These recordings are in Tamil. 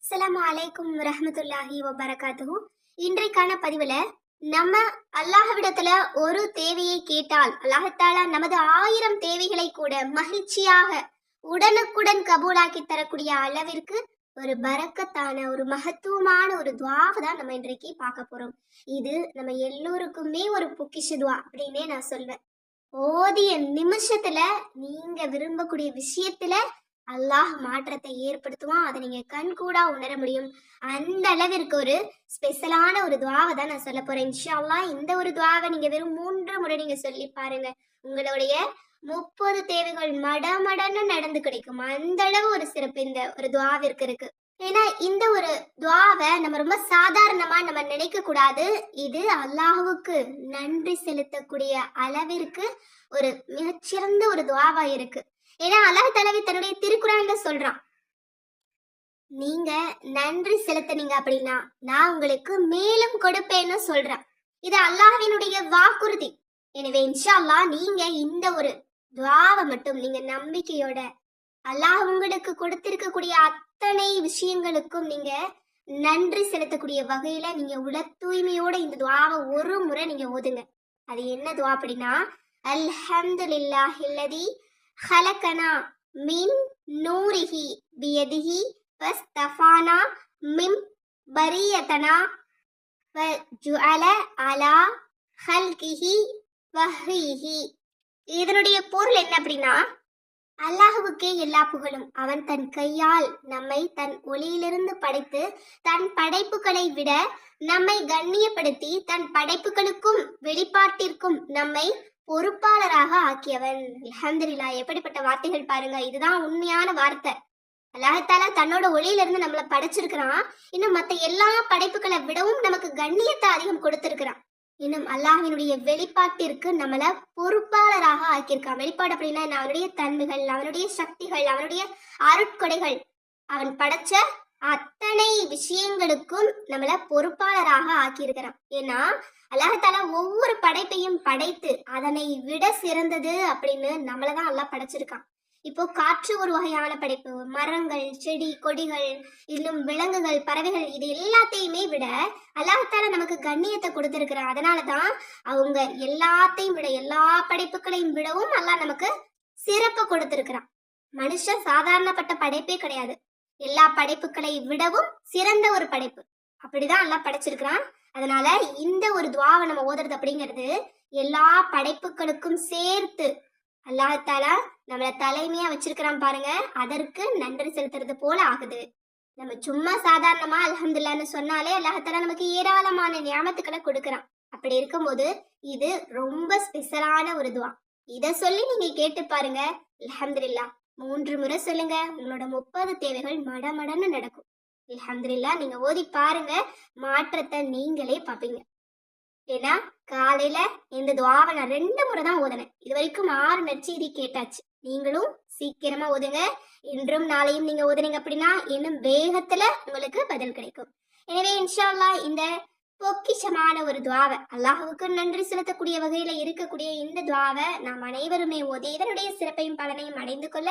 அஸ்ஸலாமு அலைக்கும் வரஹ்மத்துல்லாஹி வபரகாத்துஹு. இன்றைக்கான பதிவுல நம்ம அல்லாஹ்விடத்துல ஒரு தேவையை கேட்டால் அல்லாஹ்தாலா நமது 1000 தேவைகளை கூட மகிழ்ச்சியாக உடனுக்குடன் கபூலாக்கி தரக்கூடிய அளவிற்கு ஒரு பரக்கத்தான ஒரு மகத்துவமான ஒரு துவாவை தான் நம்ம இன்றைக்கு பார்க்க போறோம். இது நம்ம எல்லோருக்குமே ஒரு பொக்கிஷ துவா அப்படின்னே நான் சொல்வேன். ஓதிய நிமிஷத்துல நீங்க விரும்பக்கூடிய விஷயத்துல அல்லாஹ் மாற்றத்தை ஏற்படுத்துவான். அதை நீங்க கண்கூடா உணர முடியும். அந்த அளவிற்கு ஒரு ஸ்பெஷலான ஒரு துவாவை தான் நான் சொல்ல போறேன். இன்ஷா அல்லாஹ் இந்த ஒரு துவாவை நீங்க வெறும் 3 முறை நீங்க சொல்லி பாருங்க. உங்களுடைய 30 தேவைகள் மடமடன்னு நடந்து கிடைக்கும். அந்த அளவு ஒரு சிறப்பு இந்த ஒரு துவாவிற்கு இருக்கு. ஏன்னா இந்த ஒரு துவாவை நம்ம ரொம்ப சாதாரணமா நம்ம நினைக்க கூடாது. இது அல்லாஹுவுக்கு நன்றி செலுத்தக்கூடிய அளவிற்கு ஒரு மிகச்சிறந்த ஒரு துவாவா இருக்கு. ஏன்னா அல்லாஹ் தஆலா தன்னுடைய திருக்குறான்ல சொல்றான், நீங்க நன்றி செலுத்தினீங்க அப்படின்னா நான் உங்களுக்கு மேலும் கொடுப்பேன்னு சொல்றேன். இது அல்லாஹ்வினுடைய வாக்குறுதி. எனவே இன்ஷா அல்லாஹ் நீங்க இந்த ஒரு துவாவை மட்டும் நீங்க நம்பிக்கையோட அல்லாஹ் உங்களுக்கு கொடுத்திருக்கக்கூடிய அத்தனை விஷயங்களுக்கும் நீங்க நன்றி செலுத்தக்கூடிய வகையில நீங்க உள தூய்மையோட இந்த துவாவை ஒரு முறை நீங்க ஓதுங்க. அது என்ன துவா அப்படின்னா, அல்ஹம்துலில்லாஹில்லதி خلقنا من نوره بيده فاستفانا من بريتنا وجعل على خلقه وحيه. இதனுடைய பொருள் என்ன அப்படின்னா, அல்லாஹுவுக்கே எல்லா புகழும். அவன் தன் கையால் நம்மை தன் ஒளியிலிருந்து படைத்து தன் படைப்புகளை விட நம்மை கண்ணியப்படுத்தி தன் படைப்புகளுக்கும் வெளிப்பாட்டிற்கும் நம்மை பொறுப்பாளராக ஆக்கியவன். அல்ஹம்துலில்லாஹ். எப்படிப்பட்ட வார்த்தைகள் பாருங்க. இதுதான் உண்மையான வார்த்தை. அல்லாஹ் தஆலா தன்னோட ஒளியிலிருந்து நம்மளை படைச்சிருக்கிறான். இன்னும் மற்ற எல்லா படைப்புகளை விடவும் நமக்கு கண்ணியத்தை அதிகம் கொடுத்திருக்கிறான். இன்னும் அல்லாஹ்வினுடைய வெளிப்பாட்டிற்கு நம்மள பொறுப்பாளராக ஆக்கியிருக்கான். வெளிப்பாடு அப்படின்னா அவனுடைய தன்மைகள், அவனுடைய சக்திகள், அவனுடைய அருட்கொடைகள், அவன் படைச்ச அத்தனை விஷயங்களுக்கும் நம்மள பொறுப்பாளராக ஆக்கியிருக்கிறான். ஏன்னா அல்லாஹ் தஆலா ஒவ்வொரு படைப்பையும் படைத்து அதனை விட சிறந்தது அப்படின்னு நம்மளதான் அல்லாஹ் படைச்சிருக்கான். இப்போ காற்று ஒரு வகையான படைப்பு, மரங்கள், செடி, கொடிகள், இன்னும் விலங்குகள், பறவைகள், இது எல்லாத்தையுமே விட அல்லாஹ் தஆலா நமக்கு கண்ணியத்தை கொடுத்திருக்கிறான். அதனாலதான் அவங்க எல்லாத்தையும் விட எல்லா படைப்புகளையும் விடவும் அல்லாஹ் நமக்கு சிறப்பு கொடுத்திருக்கிறான். மனுஷன் சாதாரணப்பட்ட படைப்பே கிடையாது. எல்லா படைப்புகளை விடவும் சிறந்த ஒரு படைப்பு. அப்படிதான் அல்லாஹ் படைச்சிருக்கிறான். அதனால இந்த ஒரு துவாவை நம்ம ஓதுறது அப்படிங்கிறது எல்லா படைப்புகளுக்கும் சேர்த்து அல்லாஹ் தஆலா நம்மள தலைமையா வச்சிருக்கிறான் பாருங்க. அதற்கு நன்றி செலுத்துறது போல ஆகுது. நம்ம சும்மா சாதாரணமா அல்ஹம்துலில்லாஹ்னு சொன்னாலே அல்லாஹ் தஆலா நமக்கு ஏராளமான நியாமத்துக்களை கொடுக்கறான். அப்படி இருக்கும்போது இது ரொம்ப ஸ்பெஷலான ஒரு துவா. இத சொல்லி நீங்க கேட்டு பாருங்க. அல்ஹம்துலில்லாஹ் 3 முறை சொல்லுங்க. உங்களோட 30 தேவைகள் மடமடன்னு நடக்கும். அல்ஹம்துலில்லாஹ். நீங்க ஓதி பாருங்க, மாற்றத்தை நீங்களே பாப்பீங்க. ஏன்னா காலையில இந்த துவாவை நான் 2 முறை தான் ஓதுனேன். இது வரைக்கும் 6 நற்செய்தி கேட்டாச்சு. நீங்களும் சீக்கிரமா ஓதுங்க. இன்றும் நாளையும் நீங்க ஓதுனீங்க அப்படின்னா இன்னும் வேகத்துல உங்களுக்கு பதில் கிடைக்கும். எனவே இன்ஷா அல்லாஹ் இந்த பொக்கிஷமான ஒரு துவாவை, அல்லாஹுவுக்கு நன்றி செலுத்தக்கூடிய வகையில இருக்கக்கூடிய இந்த துவாவை நாம் அனைவருமே ஓதி இதனுடைய சிறப்பையும் பலனையும் அடைந்து கொள்ள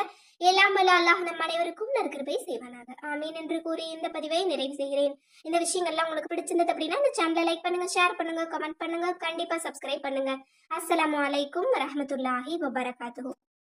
எல்லாம் வல்ல அல்லாஹ் நம் அனைவருக்கும் நற்கிருபை செய்வானாக. ஆமீன் என்று கூறி இந்த பதிவை நிறைவு செய்கிறேன். இந்த விஷயங்கள்லாம் உங்களுக்கு பிடிச்சிருந்தது அப்படின்னா இந்த சேனலை லைக் பண்ணுங்க, ஷேர் பண்ணுங்க, கமெண்ட் பண்ணுங்க, கண்டிப்பா சப்ஸ்கிரைப் பண்ணுங்க. அஸ்ஸலாமு அலைக்கும் வரஹ்மத்துல்லாஹி வபரகாத்துஹு.